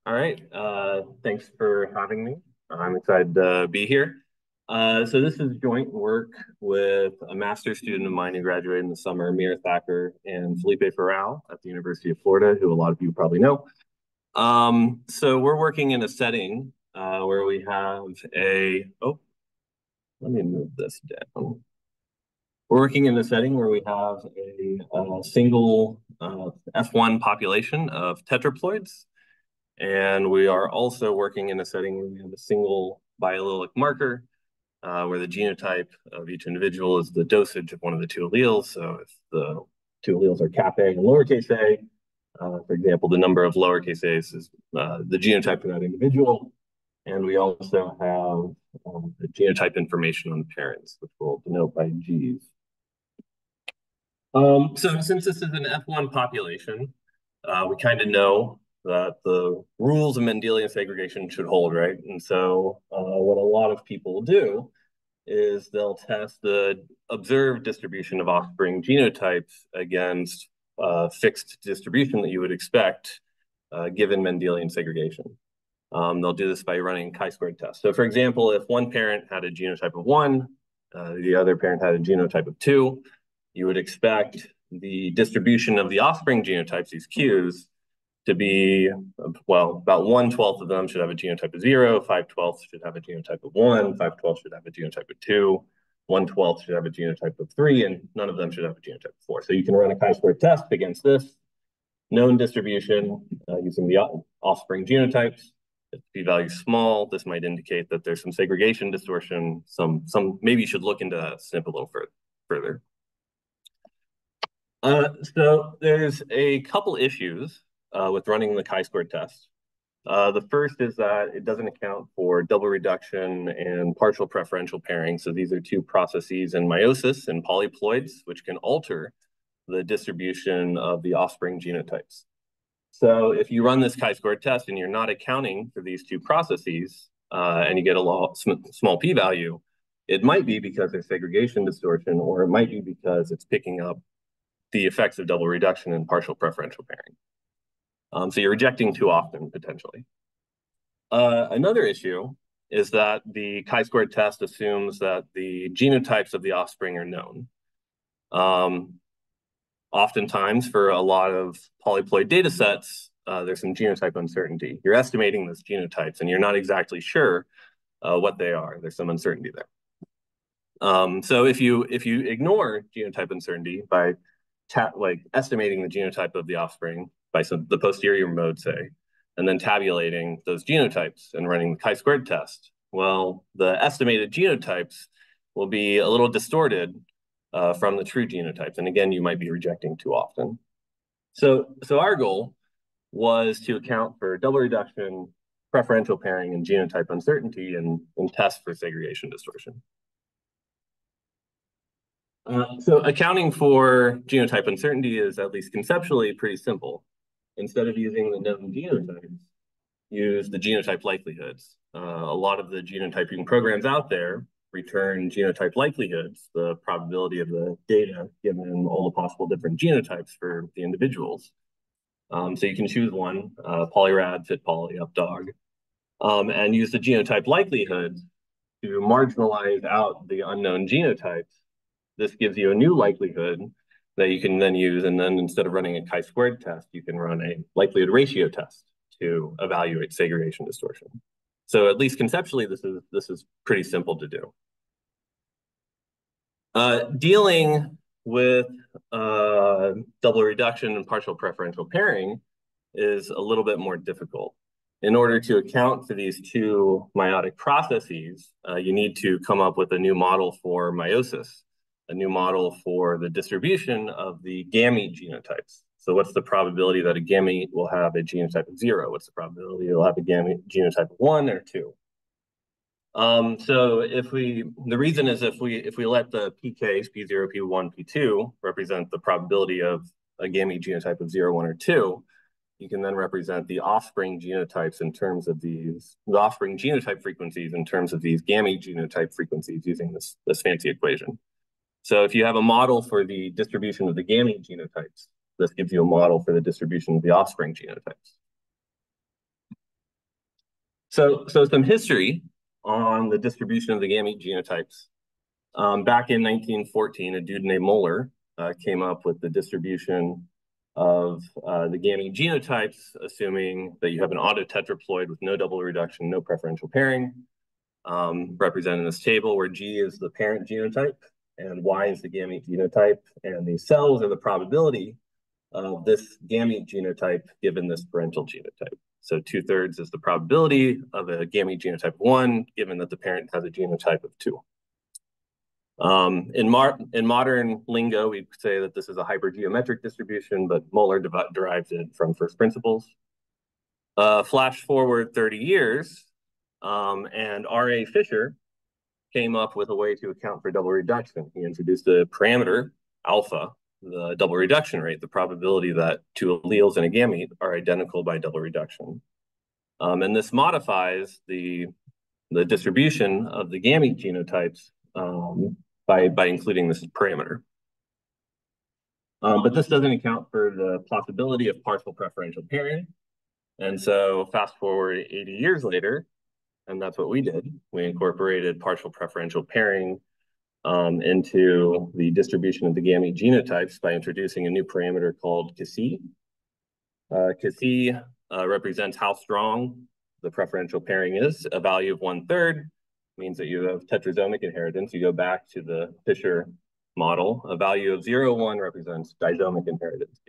All right. Thanks for having me. I'm excited to be here. So this is joint work with a master's student of mine who graduated in the summer, Mira Thacker and Felipe Ferral at the University of Florida, who a lot of you probably know. So we're working in a setting where we have let me move this down. We're working in a setting where we have a single F1 population of tetraploids. And we are also working in a setting where we have a single biallelic marker, where the genotype of each individual is the dosage of one of the two alleles. So if the two alleles are cap A and lowercase a, for example, the number of lowercase a's is the genotype for that individual. And we also have the genotype information on the parents, which we'll denote by G's. So since this is an F1 population, we kind of know that the rules of Mendelian segregation should hold, right? And so what a lot of people do is they'll test the observed distribution of offspring genotypes against fixed distribution that you would expect given Mendelian segregation. They'll do this by running chi-squared tests. So for example, if one parent had a genotype of 1, the other parent had a genotype of 2, you would expect the distribution of the offspring genotypes, these Qs, to be, well, about 1/12 of them should have a genotype of 0, 5/12 should have a genotype of 1, 5/12 should have a genotype of 2, 1/12 should have a genotype of 3, and none of them should have a genotype of 4. So you can run a chi-squared test against this known distribution using the offspring genotypes. If p-value is small, this might indicate that there's some segregation distortion. Maybe you should look into that SNP a little further. So there's a couple issues with running the chi-squared test. The first is that it doesn't account for double reduction and partial preferential pairing. So these are two processes in meiosis and polyploids, which can alter the distribution of the offspring genotypes. So if you run this chi-squared test and you're not accounting for these two processes and you get a small p-value, it might be because there's segregation distortion, or it might be because it's picking up the effects of double reduction and partial preferential pairing. So you're rejecting too often, potentially. Another issue is that the chi-squared test assumes that the genotypes of the offspring are known. Oftentimes, for a lot of polyploid data sets, there's some genotype uncertainty. You're estimating those genotypes, and you're not exactly sure what they are. There's some uncertainty there. So if you ignore genotype uncertainty by estimating the genotype of the offspring by the posterior mode, say, and then tabulating those genotypes and running the chi-squared test, well, the estimated genotypes will be a little distorted from the true genotypes. And again, you might be rejecting too often. So our goal was to account for double reduction, preferential pairing, and genotype uncertainty and test for segregation distortion. So accounting for genotype uncertainty is, at least conceptually, pretty simple. Instead of using the known genotypes, use the genotype likelihoods. A lot of the genotyping programs out there return genotype likelihoods, the probability of the data given all the possible different genotypes for the individuals. So you can choose one, polyrad, fit poly, up dog, and use the genotype likelihood to marginalize out the unknown genotypes. This gives you a new likelihood that you can then use, and then instead of running a chi-squared test, you can run a likelihood ratio test to evaluate segregation distortion. So at least conceptually, this is pretty simple to do. Dealing with double reduction and partial preferential pairing is a little bit more difficult. In order to account for these two meiotic processes, you need to come up with a new model for meiosis, a new model for the distribution of the gamete genotypes. So what's the probability that a gamete will have a genotype of 0? What's the probability it'll have a gamete genotype of 1 or 2? So the reason is if we let the PKs, P0, P1, P2, represent the probability of a gamete genotype of 0, 1, or 2, you can then represent the offspring genotypes in terms of the offspring genotype frequencies in terms of these gamete genotype frequencies using this fancy equation. So if you have a model for the distribution of the gamete genotypes, this gives you a model for the distribution of the offspring genotypes. So some history on the distribution of the gamete genotypes. Back in 1914, a dude named Moeller came up with the distribution of the gamete genotypes, assuming that you have an autotetraploid with no double reduction, no preferential pairing, represented in this table, where G is the parent genotype and Y is the gamete genotype, and the cells are the probability of this gamete genotype given this parental genotype. So 2/3 is the probability of a gamete genotype 1, given that the parent has a genotype of 2. In modern lingo, we say that this is a hypergeometric distribution, but Moeller derives it from first principles. Flash forward 30 years, and R.A. Fisher came up with a way to account for double reduction. He introduced a parameter, alpha, the double reduction rate, the probability that two alleles in a gamete are identical by double reduction. And this modifies the distribution of the gamete genotypes by including this parameter. But this doesn't account for the possibility of partial preferential pairing. And so fast forward 80 years later, and that's what we did. We incorporated partial preferential pairing into the distribution of the gamete genotypes by introducing a new parameter called Kc. Kc represents how strong the preferential pairing is. A value of 1/3 means that you have tetrasomic inheritance. You go back to the Fisher model. A value of 0, 1 represents disomic inheritance.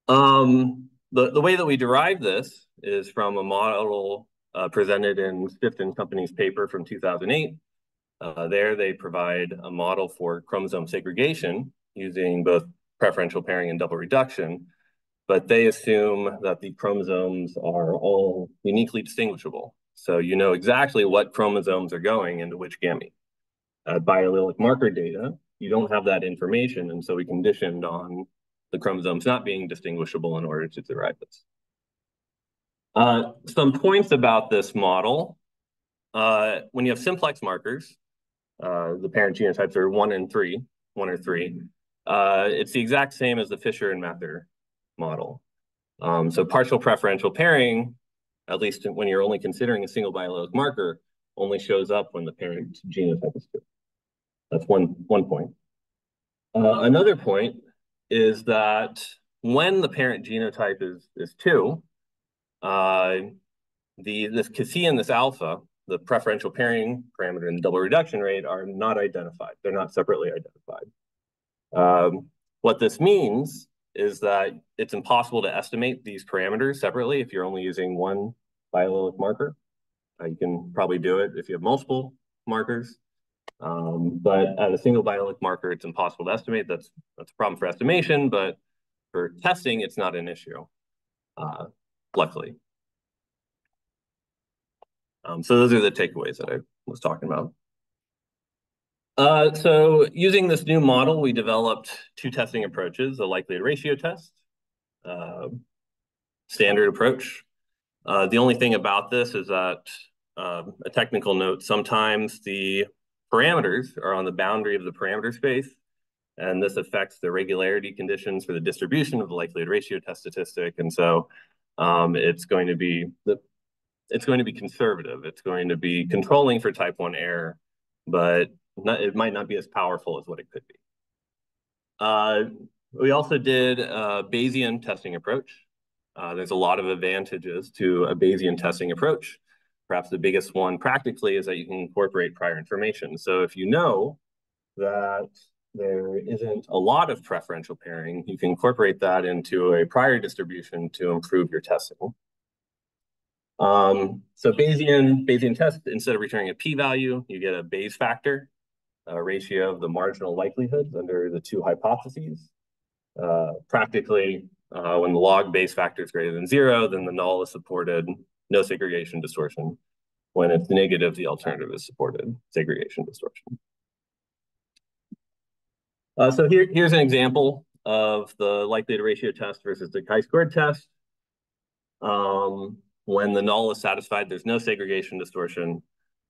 The way that we derive this is from a model presented in Stift and Company's paper from 2008. There they provide a model for chromosome segregation using both preferential pairing and double reduction, but they assume that the chromosomes are all uniquely distinguishable. So you know exactly what chromosomes are going into which gamete. Biallelic marker data, you don't have that information, and so we conditioned on the chromosomes not being distinguishable in order to derive this. Some points about this model. When you have simplex markers, the parent genotypes are 1 and 3, 1 or 3. It's the exact same as the Fisher and Mather model. So partial preferential pairing, at least when you're only considering a single biallelic marker, only shows up when the parent genotype is 2. That's one point. Another point is that when the parent genotype is 2, this Kc and this alpha, the preferential pairing parameter and the double reduction rate, are not identified. They're not separately identified. What this means is that it's impossible to estimate these parameters separately if you're only using one biallelic marker. You can probably do it if you have multiple markers. But at a single biallelic marker, it's impossible to estimate. That's a problem for estimation, but for testing, it's not an issue, luckily. So those are the takeaways that I was talking about. So using this new model, we developed 2 testing approaches: a likelihood ratio test, standard approach. The only thing about this is that a technical note, sometimes the parameters are on the boundary of the parameter space, and this affects the regularity conditions for the distribution of the likelihood ratio test statistic. And so it's going to be conservative. It's going to be controlling for type 1 error, but it might not be as powerful as what it could be. We also did a Bayesian testing approach. There's a lot of advantages to a Bayesian testing approach. Perhaps the biggest one practically is that you can incorporate prior information. So if you know that there isn't a lot of preferential pairing, you can incorporate that into a prior distribution to improve your testing. So Bayesian test, instead of returning a p-value, you get a Bayes factor, a ratio of the marginal likelihoods under the 2 hypotheses. Practically, when the log Bayes factor is greater than 0, then the null is supported, no segregation distortion. When it's negative, the alternative is supported, segregation distortion. So here's an example of the likelihood ratio test versus the chi-squared test. When the null is satisfied, there's no segregation distortion,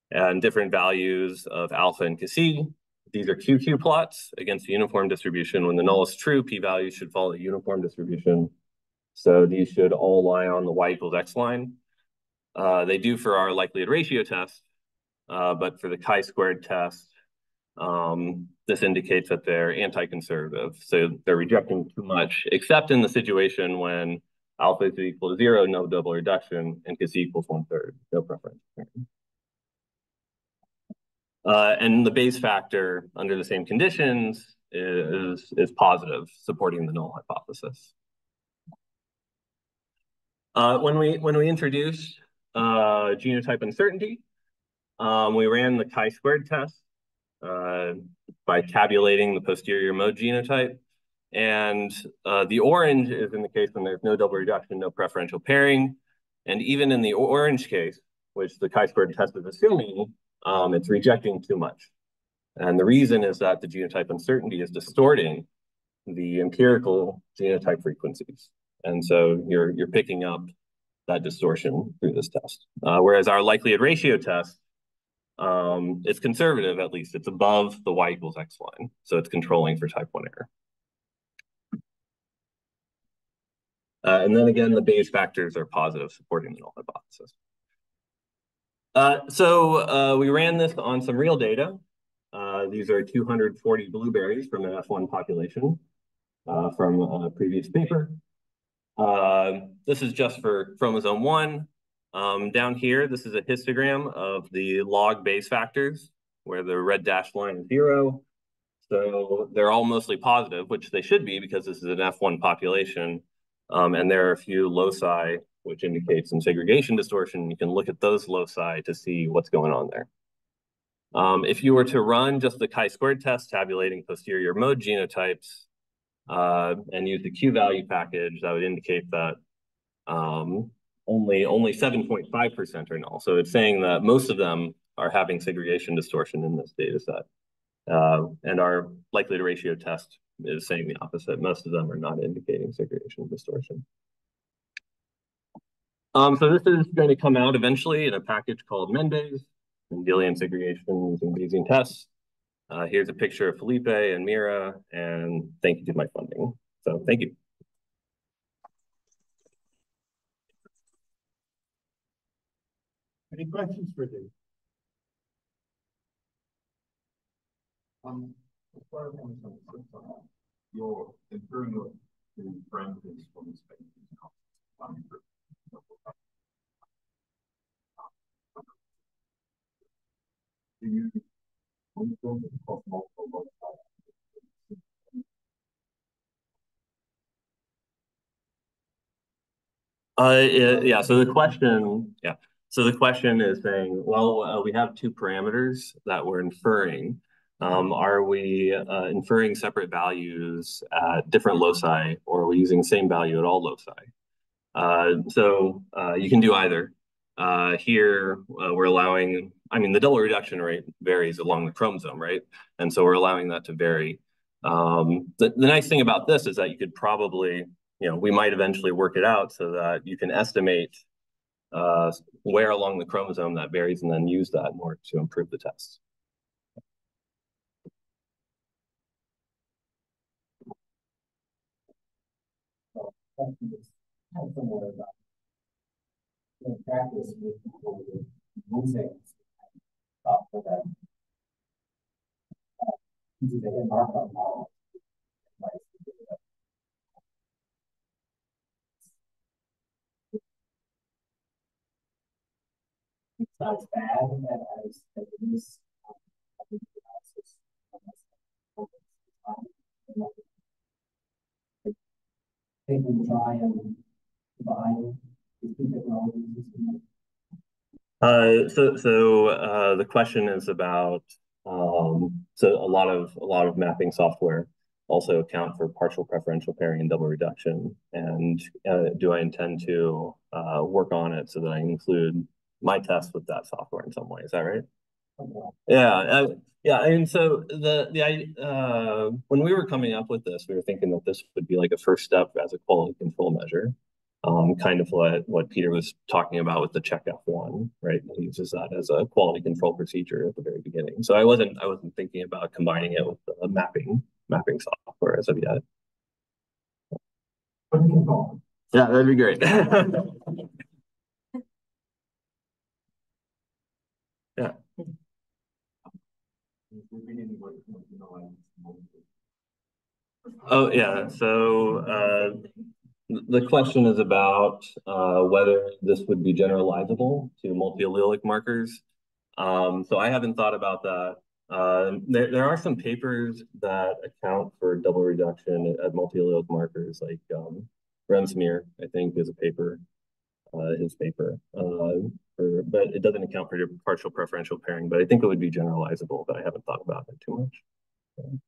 and different values of alpha and Kc. These are QQ plots against a uniform distribution. When the null is true, p-values should follow a uniform distribution. So these should all lie on the y equals x line. They do for our likelihood ratio test, but for the chi-squared test, this indicates that they're anti-conservative. So they're rejecting too much, except in the situation when alpha is equal to 0, no double reduction, and c equals 1/3, no preference. And the Bayes factor under the same conditions is positive, supporting the null hypothesis. When we introduced genotype uncertainty, we ran the chi-squared test by tabulating the posterior mode genotype. And the orange is in the case when there's no double reduction, no preferential pairing. And even in the orange case, which the chi-squared test is assuming, it's rejecting too much. And the reason is that the genotype uncertainty is distorting the empirical genotype frequencies. And so you're picking up that distortion through this test. Whereas our likelihood ratio test, it's conservative, at least. It's above the y equals x line. So it's controlling for type 1 error. And then again, the Bayes factors are positive, supporting the null hypothesis. So we ran this on some real data. These are 240 blueberries from an F1 population from a previous paper. This is just for chromosome 1. Down here, this is a histogram of the log Bayes factors, where the red dashed line is 0. So they're all mostly positive, which they should be because this is an F1 population. And there are a few loci, which indicate some segregation distortion. You can look at those loci to see what's going on there. If you were to run just the chi-squared test tabulating posterior mode genotypes and use the Q-value package, that would indicate that only 7.5% are null. So it's saying that most of them are having segregation distortion in this data set. And our likelihood ratio test is saying the opposite. Most of them are not indicating segregation distortion. So this is going to come out eventually in a package called Mendez, Mendelian segregation using Bayesian tests. Here's a picture of Felipe and Mira, and thank you to my funding. So thank you. Any questions for Dave? Your inferring of the parameters from the spectrum. Do you Yeah. So the question is saying, well, we have two parameters that we're inferring. Are we inferring separate values at different loci, or are we using the same value at all loci? So you can do either. Here, we're allowing, the double reduction rate varies along the chromosome, right? And so we're allowing that to vary. The nice thing about this is that you could probably, we might eventually work it out so that you can estimate where along the chromosome that varies and then use that in order to improve the test. In practice, with using for that using the markup model. It's not as bad as it is. They can try and combine the two technologies. So the question is about so a lot of mapping software also account for partial preferential pairing and double reduction. And do I intend to work on it so that I include my test with that software in some way? Is that right? Yeah, yeah. And so when we were coming up with this, we were thinking that this would be like a first step as a quality control measure. Kind of what Peter was talking about with the check F1, right? He uses that as a quality control procedure at the very beginning. So I wasn't thinking about combining it with the mapping software as of yet. Yeah, that'd be great. Oh yeah, so the question is about whether this would be generalizable to multi-allelic markers. So I haven't thought about that. There are some papers that account for double reduction at multi-allelic markers, like Remsmeer, I think, is a paper, his paper. But it doesn't account for your partial preferential pairing. But I think it would be generalizable, but I haven't thought about it too much. So.